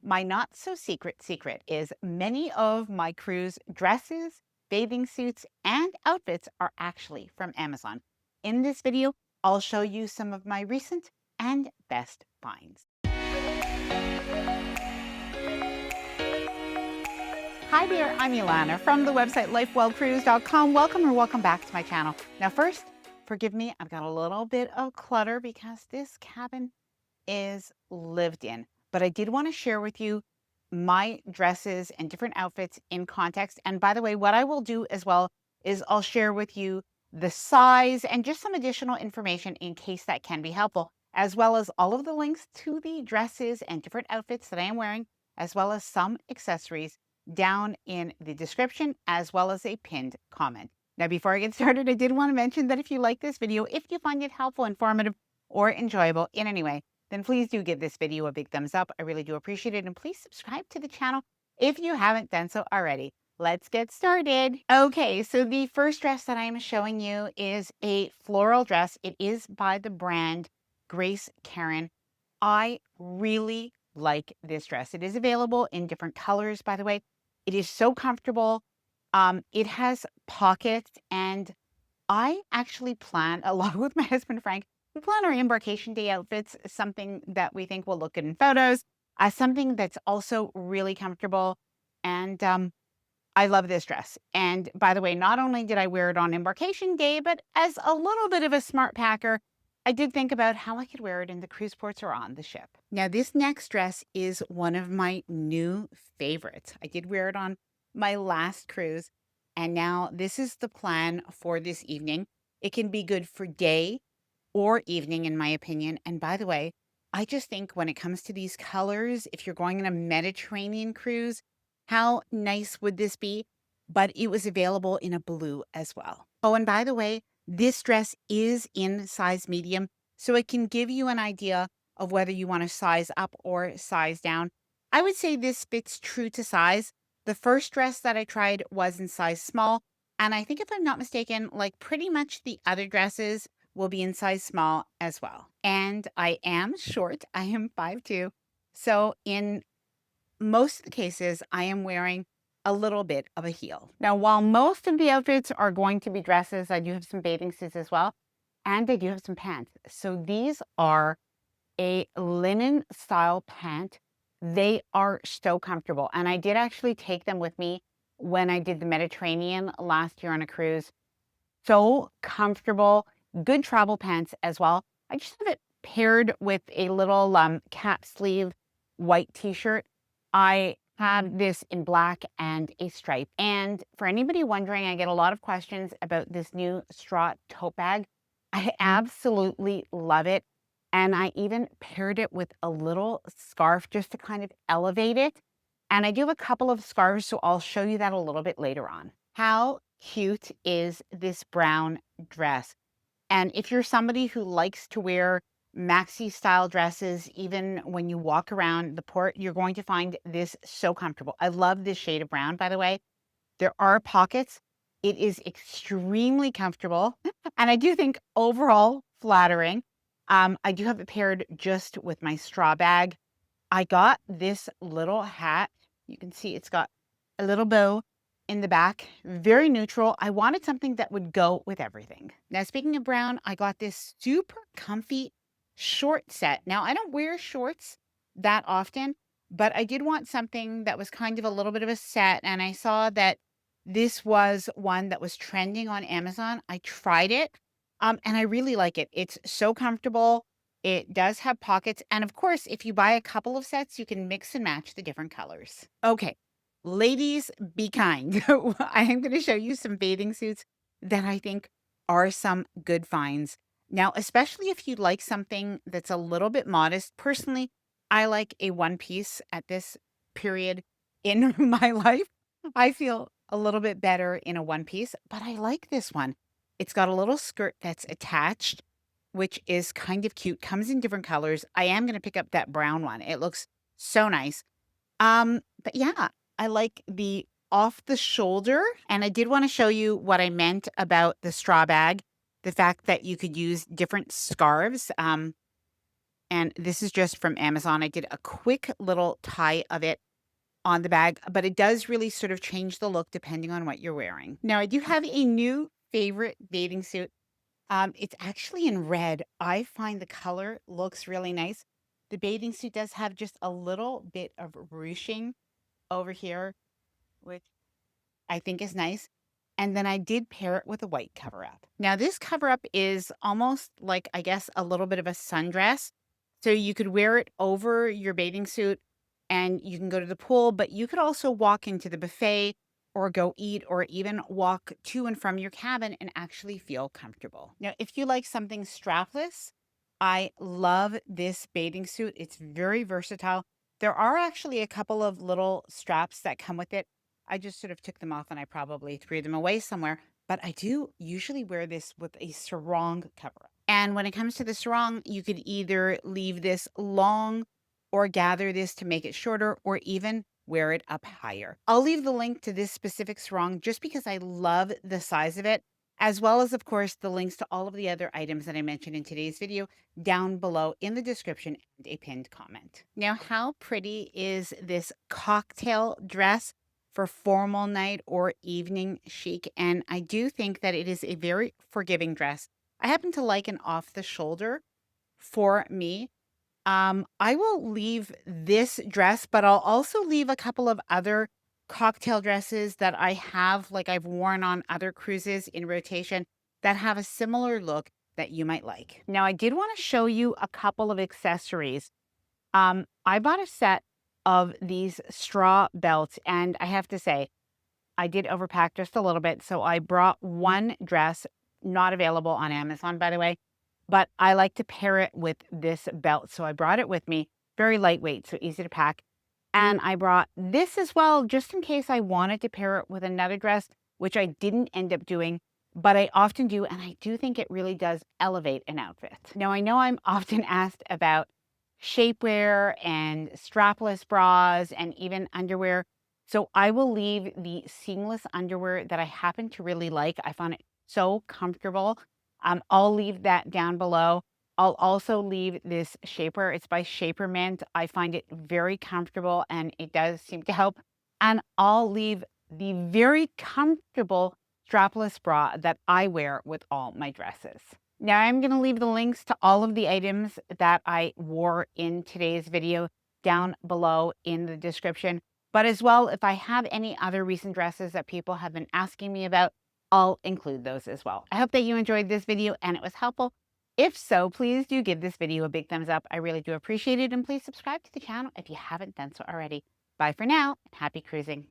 my not so secret is many of my crew's dresses, bathing suits, and outfits are actually from Amazon. In this video, I'll show you some of my recent and best finds. Hi there, I'm Ilana from the website lifewellcruise.com. Welcome back to my channel. Now first, forgive me, I've got a little bit of clutter because this cabin is lived in. But I did want to share with you my dresses and different outfits in context. And by the way, what I will do as well is I'll share with you the size and just some additional information in case that can be helpful, as well as all of the links to the dresses and different outfits that I am wearing, as well as some accessories down in the description, as well as a pinned comment. Now, before I get started, I did want to mention that if you like this video, if you find it helpful, informative, or enjoyable in any way, then please do give this video a big thumbs up. I really do appreciate it. And please subscribe to the channel if you haven't done so already. Let's get started. Okay, so the first dress that I am showing you is a floral dress. It is by the brand Grace Karen. I really like this dress. It is available in different colors, by the way. It is so comfortable. It has pockets, and I actually plan, along with my husband Frank, we plan our embarkation day outfits, something that we think will look good in photos, something that's also really comfortable. And I love this dress. And by the way, not only did I wear it on embarkation day, but as a little bit of a smart packer, I did think about how I could wear it in the cruise ports or on the ship. Now, this next dress is one of my new favorites. I did wear it on my last cruise, and now this is the plan for this evening. It can be good for day or evening, in my opinion. And by the way, I just think when it comes to these colors, if you're going on a Mediterranean cruise, how nice would this be? But it was available in a blue as well. Oh, and by the way, this dress is in size medium, so it can give you an idea of whether you want to size up or size down. I would say this fits true to size. The first dress that I tried was in size small, and I think if I'm not mistaken, like pretty much the other dresses will be in size small as well. And I am short. I am 5'2". So in most of the cases, I am wearing a little bit of a heel. Now, while most of the outfits are going to be dresses, I do have some bathing suits as well, and I do have some pants. So these are a linen style pant. They are so comfortable. And I did actually take them with me when I did the Mediterranean last year on a cruise. So comfortable, good travel pants as well. I just have it paired with a little cap sleeve white t-shirt. I have this in black and a stripe. And for anybody wondering, I get a lot of questions about this new straw tote bag. I absolutely love it. And I even paired it with a little scarf just to kind of elevate it. And I do have a couple of scarves, so I'll show you that a little bit later on. How cute is this brown dress? And if you're somebody who likes to wear Maxi style dresses, even when you walk around the port, you're going to find this so comfortable. I love this shade of brown, by the way. There are pockets. It is extremely comfortable. And I do think overall flattering. I do have it paired just with my straw bag. I got this little hat. You can see it's got a little bow in the back, very neutral. I wanted something that would go with everything. Now, speaking of brown, I got this super comfy short set. Now, I don't wear shorts that often, but I did want something that was kind of a little bit of a set. And I saw that this was one that was trending on Amazon. I tried it, and I really like it. It's so comfortable. It does have pockets. And of course, if you buy a couple of sets, you can mix and match the different colors. Okay. Ladies, be kind. I am going to show you some bathing suits that I think are some good finds. Now, especially if you like something that's a little bit modest. Personally, I like a one piece at this period in my life. I feel a little bit better in a one piece, but I like this one. It's got a little skirt that's attached, which is kind of cute. Comes in different colors. I am going to pick up that brown one. It looks so nice. But yeah, I like the off the shoulder. And I did want to show you what I meant about the straw bag, the fact that you could use different scarves. And this is just from Amazon. I did a quick little tie of it on the bag, but it does really sort of change the look depending on what you're wearing. Now, I do have a new favorite bathing suit. It's actually in red. I find the color looks really nice. The bathing suit does have just a little bit of ruching over here, which I think is nice. And then I did pair it with a white cover up. Now, this cover up is almost like, I guess, a little bit of a sundress. So you could wear it over your bathing suit and you can go to the pool, but you could also walk into the buffet or go eat or even walk to and from your cabin and actually feel comfortable. Now, if you like something strapless, I love this bathing suit. It's very versatile. There are actually a couple of little straps that come with it. I just sort of took them off and I probably threw them away somewhere. But I do usually wear this with a sarong cover. And when it comes to the sarong, you could either leave this long or gather this to make it shorter or even wear it up higher. I'll leave the link to this specific sarong just because I love the size of it, as well as, of course, the links to all of the other items that I mentioned in today's video down below in the description and a pinned comment. Now, how pretty is this cocktail dress for formal night or evening chic? And I do think that it is a very forgiving dress. I happen to like an off the shoulder for me. I will leave this dress, but I'll also leave a couple of other cocktail dresses that I have, like I've worn on other cruises in rotation that have a similar look that you might like. Now, I did want to show you a couple of accessories. I bought a set of these straw belts, and I have to say, I did overpack just a little bit. So I brought one dress, not available on Amazon, by the way, but I like to pair it with this belt. So I brought it with me, very lightweight, so easy to pack. And I brought this as well, just in case I wanted to pair it with another dress, which I didn't end up doing, but I often do. And I do think it really does elevate an outfit. Now, I know I'm often asked about shapewear and strapless bras and even underwear. So I will leave the seamless underwear that I happen to really like. I found it so comfortable. I'll leave that down below. I'll also leave this shapewear. It's by Shapermint. I find it very comfortable and it does seem to help. And I'll leave the very comfortable strapless bra that I wear with all my dresses. Now I'm going to leave the links to all of the items that I wore in today's video down below in the description. But as well, if I have any other recent dresses that people have been asking me about, I'll include those as well. I hope that you enjoyed this video and it was helpful. If so, please do give this video a big thumbs up. I really do appreciate it. And please subscribe to the channel if you haven't done so already. Bye for now and happy cruising.